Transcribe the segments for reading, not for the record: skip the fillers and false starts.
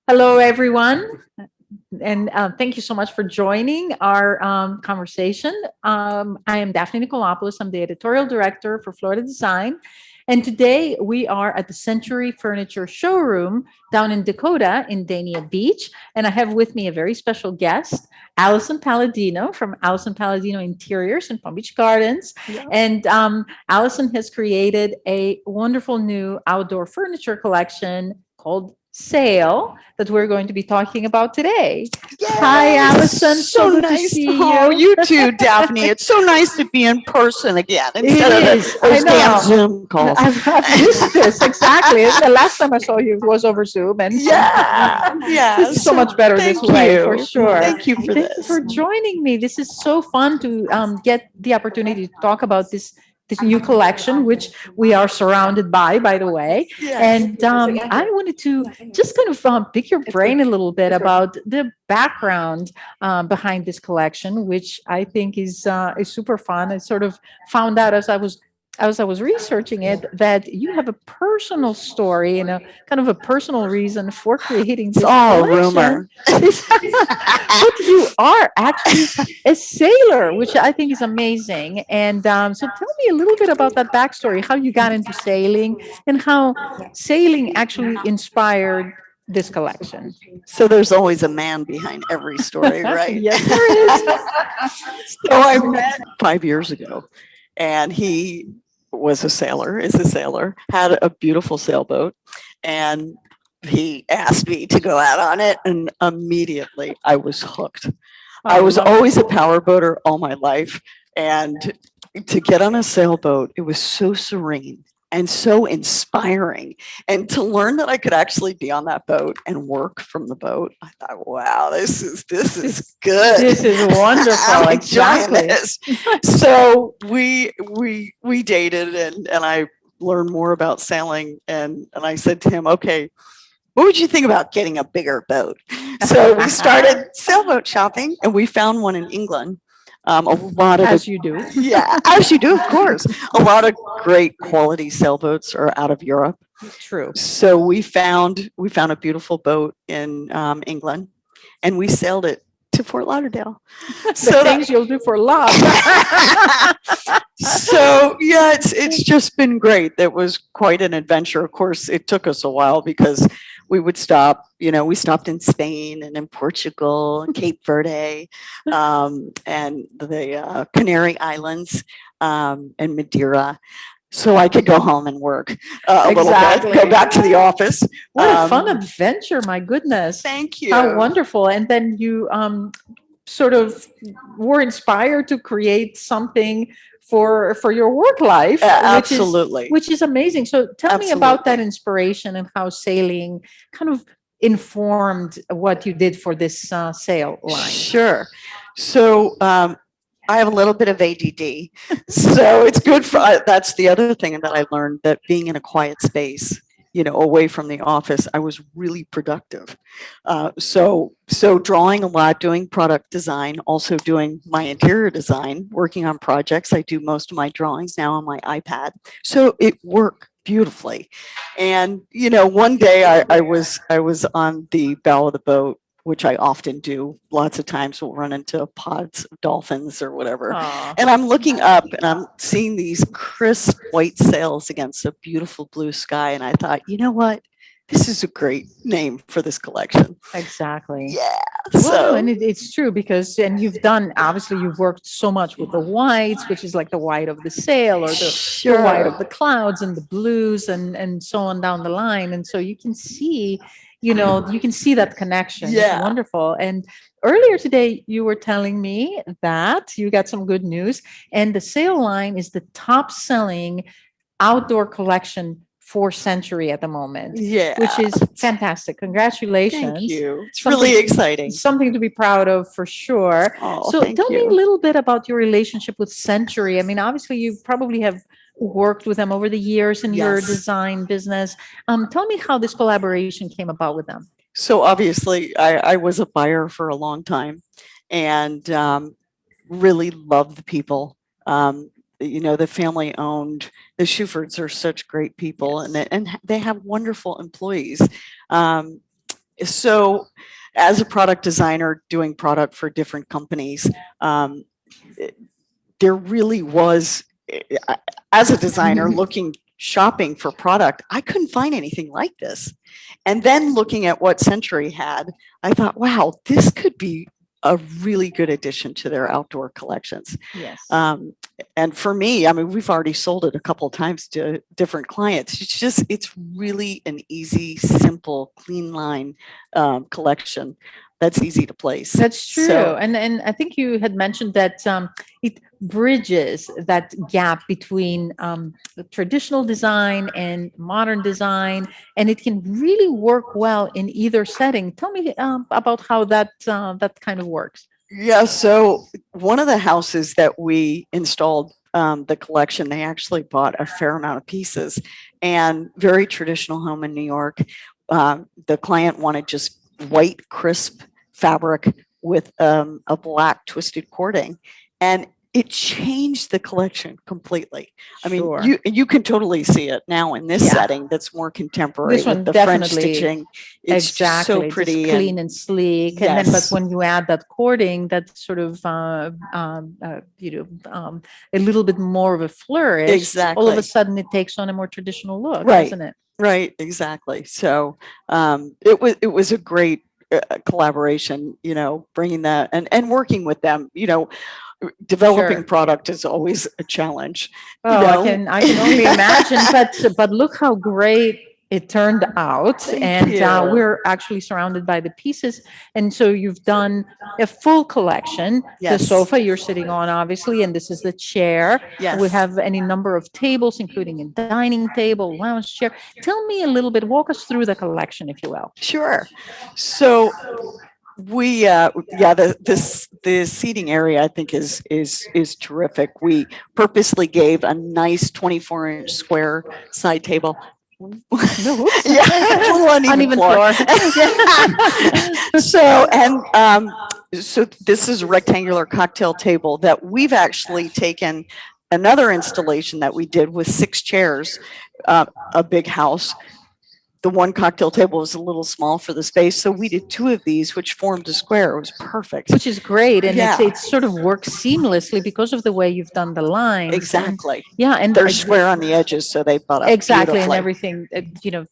Hello, everyone, and thank you so much for joining our conversation. I am Daphne Nicolopoulos. I'm the editorial director for Florida Design, and today we are at the Century Furniture Showroom down in Dakota in Dania Beach, and I have with me a very special guest, Allison Paladino from Allison Paladino Interiors in Palm Beach Gardens. Yeah. And Allison has created a wonderful new outdoor furniture collection called Sale that we're going to be talking about today. Hi, Yes. Allison. So So good to nice. see Oh, you. you too, Daphne. It's so nice to be in person again It instead of is. I those damn know. Zoom calls. I've missed this exactly. The last time I saw you was over Zoom, and Yeah. this Yeah. is so So much better this thank way for you. sure. Thank you for Thank you this. for joining me. This is so fun to get the opportunity to talk about this new collection, which we are surrounded by the way. Yes. And I wanted to just kind of pick your brain a little bit about the background behind this collection, which I think is super fun. I sort of found out as I was researching it that you have a personal story and a kind of a personal reason for creating It's this all a collection. rumor. But you are actually a sailor, which I think is amazing. And so tell me a little bit about that backstory, how you got into sailing and how sailing actually inspired this collection. So there's always a man behind every story, right? Yes, there is. So I met 5 years ago, and he was a sailor, is a sailor, had a beautiful sailboat, and he asked me to go out on it, and immediately I was hooked. I I was love always a power boater all my life, and to get on a sailboat, it was so serene and so inspiring. And to learn that I could actually be on that boat and work from the boat, I thought, wow, this is good. this is wonderful. I'm enjoying Exactly. this. So we dated, and I learned more about sailing, and I said to him, okay, what would you think about getting a bigger boat? So we started sailboat shopping, and we found one in England. A lot of As the you do. Yeah, as you do, of course. A lot of great quality sailboats are out of Europe. True. So we found a beautiful boat in England, and we sailed it to Fort Lauderdale. The So things you'll do for love. so yeah, it's just been great. That was quite an adventure. Of course, it took us a while because we would stop. We stopped in Spain and in Portugal, Cape Verde, and the Canary Islands, and Madeira. So I could go home and work a little bit, Exactly. go back to the office. What a fun Um, adventure, my goodness. Thank How you. wonderful. And then you sort of were inspired to create something for your work life, Absolutely. which is amazing. So tell me about that Absolutely. inspiration and how sailing kind of informed what you did for this sail line. Sure. So I have a little bit of ADD, so it's good for. That's the other thing that I learned, that being in a quiet space, away from the office, I was really productive. So drawing a lot, doing product design, also doing my interior design, working on projects. I do most of my drawings now on my iPad, so it worked beautifully. And one day I was on the bow of the boat, which I often do. Lots of times we'll run into pods of dolphins or whatever. Aw. And I'm looking up and I'm seeing these crisp white sails against a beautiful blue sky. And I thought, you know what? This is a great name for this collection. Exactly. Yeah. Well, no, and So, it's true because, and you've done, obviously, you've worked so much with the whites, which is like the white of the sail or the white of sure. the clouds and the blues and so on down the line. And so you can see, you can see that connection. It's Yeah. wonderful. And earlier today, you were telling me that you got some good news, and the sail line is the top selling outdoor collection for Century at the moment, Yeah. which is fantastic. Thank Congratulations. you. It's Something really exciting. something to be proud of for sure. Oh, So thank tell me a you. little bit about your relationship with Century. I mean, obviously you probably have worked with them over the years in your Yes. design business. Tell me how this collaboration came about with them. So obviously, I was a buyer for a long time, and really love the people. The family owned. The Schufords are such great people, and they have wonderful employees. Um, So as a product designer doing product for different companies, um, there really was, as a designer looking, shopping for product, I couldn't find anything like this. And then looking at what Century had, I thought, wow, this could be a really good addition to their outdoor collections. Yes. And for me, I mean, we've already sold it a couple of times to different clients. It's really an easy, simple, clean line collection that's easy to place. That's true. So, And I think you had mentioned that it bridges that gap between the traditional design and modern design, and it can really work well in either setting. Tell me about how that kind of works. yeah, so one of the houses that we installed the collection, they actually bought a fair amount of pieces, and very traditional home in New York. The client wanted just white, crisp fabric with a black twisted cording, and it changed the collection completely. I mean, Sure. you can totally see it now in this Yeah. setting that's more contemporary This one with the French definitely- stitching. It's Exactly. just so Just pretty clean and sleek. And then, but Yes. when you add that cording, that's sort of, a little bit more of a flourish. All of Exactly. a sudden, it takes on a more traditional look, Right. doesn't it? Right, exactly. So it was a great collaboration, bringing that and working with them. Developing Sure. product is always a challenge. Oh, know? I can only imagine. But look how great it turned out, Thank and you. we're actually surrounded by the pieces. And so you've done a full collection. The Yes. sofa you're sitting on, obviously, and this is the chair. Yes. We have any number of tables, including a dining table, lounge chair. Tell me a little bit. Walk us through the collection, if you will. Sure. So we the seating area I think is terrific. We purposely gave a nice 24-inch square side table. No, whoops. Yeah, uneven Uneven floor. floor. So this is a rectangular cocktail table that we've actually taken another installation that we did with 6 chairs, a big house. The one cocktail table was a little small for the space, so we did 2 of these, which formed a square. It was perfect. Which is great, and Yeah. it sort of works seamlessly because of the way you've done the lines. Exactly. Yeah, and They're square on the edges, so they butt up exactly, and beautifully. everything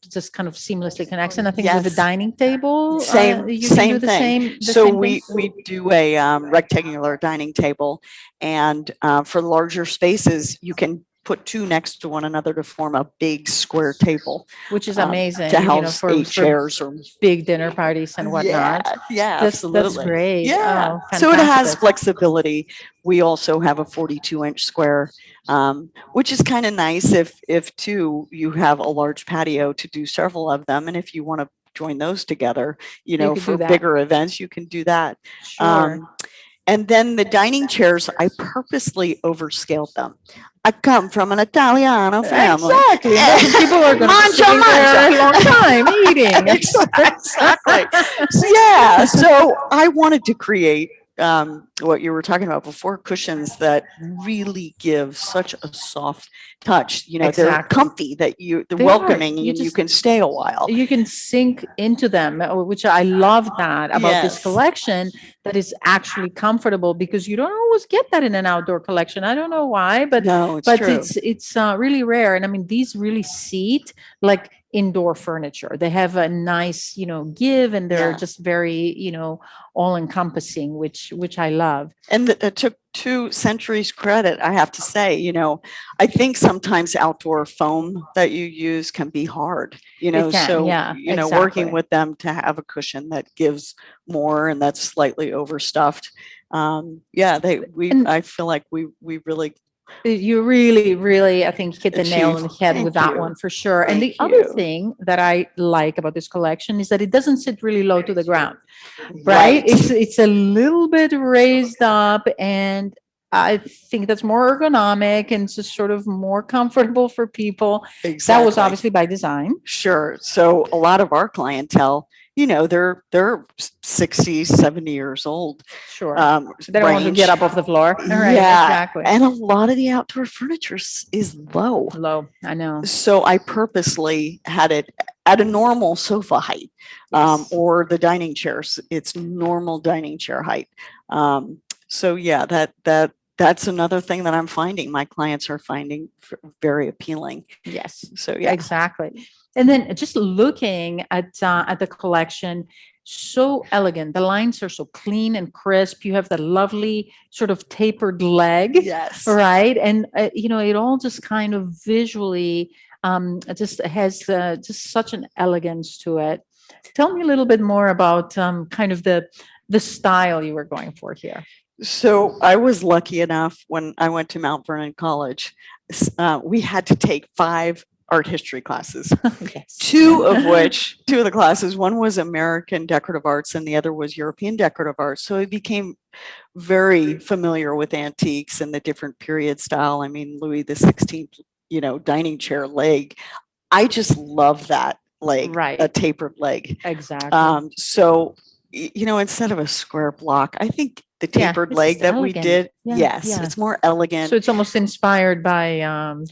just kind of seamlessly connects. And I think with the Yes. dining table, Same you can same do the thing. same. So same we thing? we do a rectangular dining table, and for larger spaces, you can put 2 next to one another to form a big square table Which is um, amazing. to house for 8 chairs or big dinner parties and whatnot. Yeah, That's absolutely. great. Yeah. Oh, So it has fantastic. flexibility. We also have a 42-inch square, which is kind of nice if too you have a large patio to do several of them, and if you want to join those together, could for do that. bigger events, you can do that. Sure. And then the dining chairs, I purposely overscaled them. I come from an Italiano family. Exactly. And people are going to be Mangia, sitting there a long time eating. Exactly. So I wanted to create what you were talking about before, cushions that really give such a soft touch. They're Exactly. comfy, that they're They are. welcoming, You and you just- can stay a while. You can sink into them, which I love that about this Yes. collection, that is actually comfortable, because you don't always get that in an outdoor collection. I don't know why, but No, it's but true. it's really rare. And I mean, these really seat like indoor furniture. They have a nice, give, and they're Yeah. just very, all encompassing, which I love. And it took 2 centuries credit, I have to say. I think sometimes outdoor foam that you use can be hard, can, so, yeah, working exactly. with them to have a cushion that gives more and that's slightly overstuffed. And- I feel like we really, You really, really, I think, hit the nail on the Achieved. head Thank with that you. one for sure. And the Thank other you. thing that I like about this collection is that it doesn't sit really low to the ground, right? It's a little bit raised up, and I think that's more ergonomic and just sort of more comfortable for people. Exactly. That was obviously by design. Sure. So a lot of our clientele they're 60, 70 years old. Sure. They don't want to get up off the floor. All right. Yeah. Exactly. And a lot of the outdoor furniture is low. Low. I know. So I purposely had it at a normal sofa height, Yes. or the dining chairs. It's normal dining chair height. So yeah, that's another thing that I'm finding my clients are finding very appealing. Yes. So yeah, exactly. And then just looking at the collection, so elegant. The lines are so clean and crisp. You have the lovely sort of tapered leg, yes, right? And it all just kind of visually it just has just such an elegance to it. Tell me a little bit more about kind of the style you were going for here. So I was lucky enough when I went to Mount Vernon College, we had to take 5 art history classes. Yes. Two of the classes, one was American decorative arts and the other was European decorative arts. So I became very familiar with antiques and the different period style. I mean, Louis the 16th, dining chair leg. I just love that leg, Right. a tapered leg. Exactly. So, instead of a square block, I think the tapered it's leg just that we elegant. did, Yeah, yes, yeah. it's more elegant. So it's almost inspired by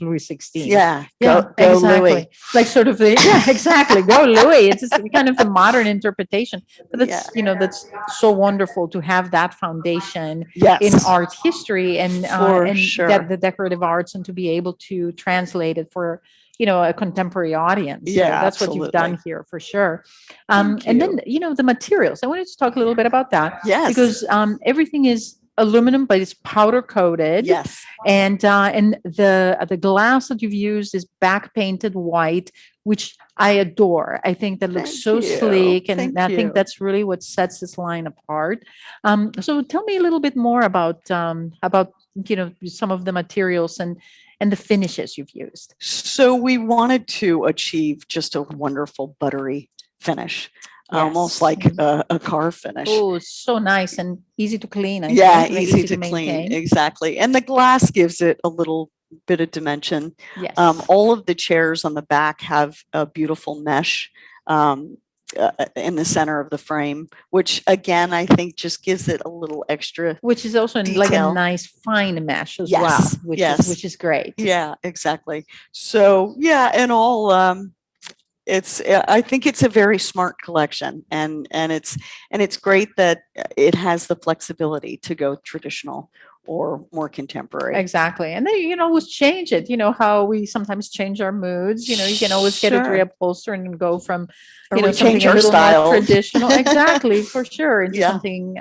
Louis XVI. Yeah, Yeah, go exactly. Louis. Like sort of the exactly, go Louis. It's just kind of the modern interpretation, but that's that's so wonderful to have that foundation Yes, in art history and For sure. that the decorative arts, and to be able to translate it for a contemporary audience. So Yeah, that's what you've done absolutely. here for sure. Thank And then the materials. I wanted to talk a little bit about that. Yes. Because everything is aluminum, but it's powder coated. Yes. And the glass that you've used is back painted white, which I adore. I think that looks Thank so you. sleek, and Thank I think you. that's really what sets this line apart. So tell me a little bit more about some of the materials and the finishes you've used. So we wanted to achieve just a wonderful buttery finish, almost like a car finish. Oh, it's so nice and easy to clean. I Yeah, think, like easy to maintain. clean. Exactly. And the glass gives it a little bit of dimension. Yes. All of the chairs on the back have a beautiful mesh in the center of the frame, which again, I think just gives it a little extra. Which is also like a detail. nice fine mesh as Yes, well, yes. which is great. Yeah, exactly. So yeah, and all I think it's a very smart collection, and it's great that it has the flexibility to go traditional or more contemporary. Exactly. And then you can always change it. You know how we sometimes change our moods. You can always get it Sure. reupholster and go from Or we something change a our little styles. more traditional. Exactly, for sure, into Yeah. something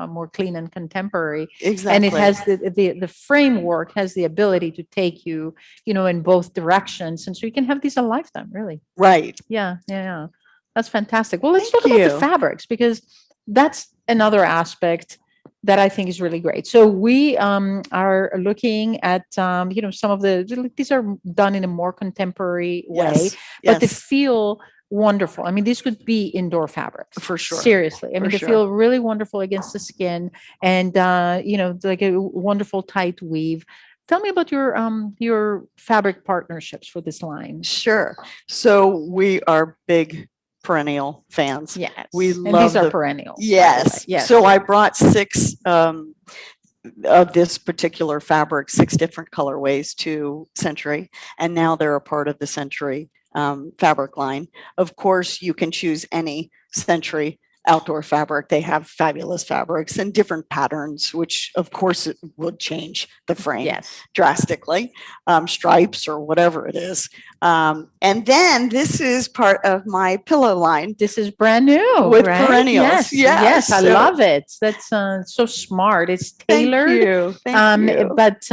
more clean and contemporary. Exactly. And it has the framework has the ability to take you in both directions, and so you can have these a lifetime, really. Right. Yeah. That's fantastic. Well, let's Thank talk about the you. fabrics, because that's another aspect that I think is really great. So we are looking at some of these are done in a more contemporary way, Yes. but they Yes. feel wonderful. I mean, these could be indoor fabrics For sure. Seriously, I mean, For they sure. feel really wonderful against the skin, and like a wonderful tight weave. Tell me about your fabric partnerships for this line. Sure. So we are big perennial fans. Yes, We and love these are the- perennials. by the Yes. way. Yes. So I brought 6 of this particular fabric, 6 different colorways to Century, and now they're a part of the Century fabric line. Of course, you can choose any Century outdoor fabric. They have fabulous fabrics and different patterns, which of course it would change the frame Yes. drastically, stripes or whatever it is. And then this is part of my pillow line. This is brand new With right? perennials. Yes, I So- love it. That's so smart. It's tailored. Thank you. Thank you. But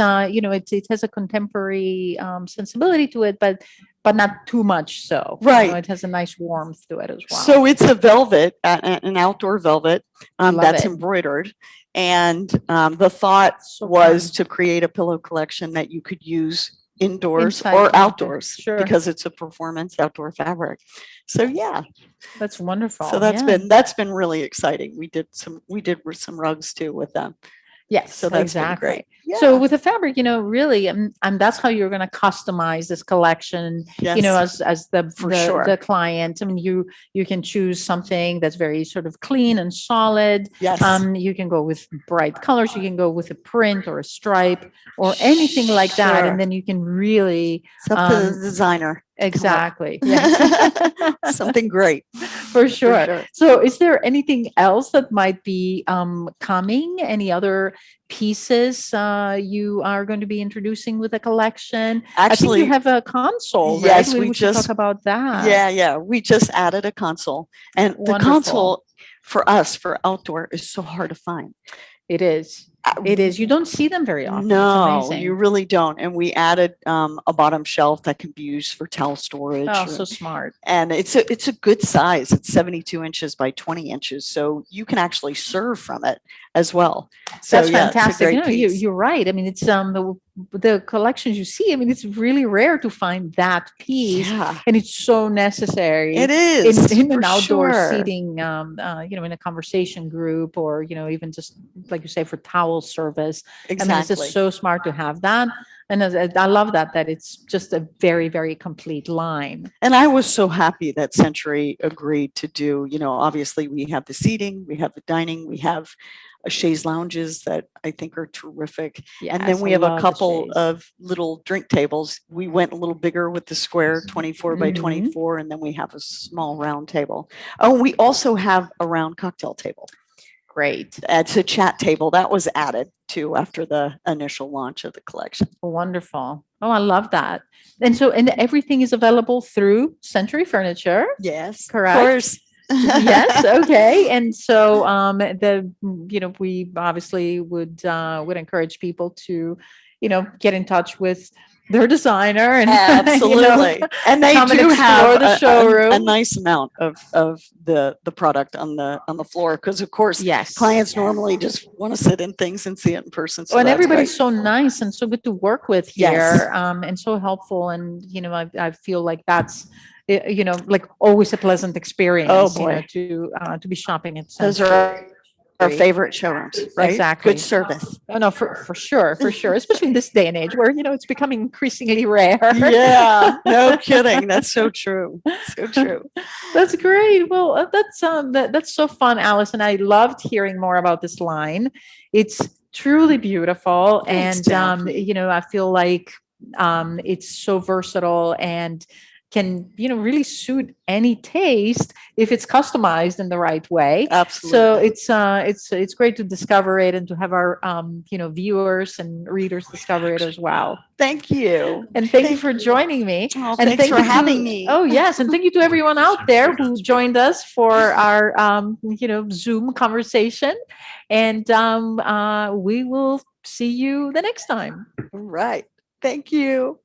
it has a contemporary sensibility to it, but not too much so. Right. It has a nice warmth to it as well. So it's a velvet, an outdoor velvet Love that's it. embroidered. And the thought So was fun. to create a pillow collection that you could use indoors Inside or and outdoors, sure. because it's a performance outdoor fabric. So yeah, That's wonderful. so that's Yeah. been really exciting. We did some rugs too with them. Yes, So that's been exactly. great. So Yeah. with the fabric, really, and that's how you're going to customize this collection. Yes, As the for the sure. client. I mean, you can choose something that's very sort of clean and solid. Yes. You can go with bright colors. You can go with a print or a stripe or anything like that, and Sure. then you can really It's up to the designer to come up. exactly, yes. Something great. For sure. sure. So, is there anything else that might be coming? Any other pieces you are going to be introducing with the collection? I think you Actually, have a console, right? yes, We should talk about that. yeah, we just added a console. And the Wonderful. console for us, for outdoor, is so hard to find. It is. It is. You don't see them very often. It's No, amazing. you really don't. And we added a bottom shelf that can be used for towel storage. Oh, so smart. And it's a good size. It's 72 inches by 20 inches. So you can actually serve from it as well. So That's yeah, it's a fantastic. great piece. You're right. I mean, it's the collections you see. I mean, it's really rare to find that piece, Yeah, and it's so necessary. it is. In an for outdoor sure. seating, in a conversation group, or even just like you say for towel service. I mean, it's Exactly. just so smart to have that, and I love that it's just a very, very complete line. And I was so happy that Century agreed to do, obviously we have the seating, we have the dining, we have chaise lounges that I think are terrific. And then Yes, we I have a love the couple chaise. of little drink tables. We went a little bigger with the square 24 by Mhm. 24, and then we have a small round table. Oh, we also have a round cocktail table. Great. It's a chat table that was added to after the initial launch of the collection. Wonderful. Oh, I love that. And everything is available through Century Furniture. Yes, Correct. Of course. Yes. Okay. And so we obviously would encourage people to get in touch with their designer and Absolutely. And they come and do explore have the a showroom. nice amount of the product on the floor because of course Yes. clients normally just want to sit in things and see it in person. So and that's everybody's great. so nice and so good to work with here, Yes. and so helpful. And I feel like that's like always a pleasant experience. Oh, boy. To be shopping at Those Century. are our favorite showrooms, right? Exactly. Good service. Oh no, for sure, especially in this day and age where it's becoming increasingly rare. Yeah, no kidding. That's so true. So true. That's great. Well, that's so fun, Allison. I loved hearing more about this line. It's truly beautiful, Thanks, and Daphne. I feel like it's so versatile and can really suit any taste if it's customized in the right way. Absolutely. So it's great to discover it and to have our viewers and readers discover it as well. Thank you. And thank you for joining me. Oh, And thanks thank for you to- having me. Oh yes, and thank you to everyone out there who joined us for our Zoom conversation. And we will see you the next time. Right. Thank you.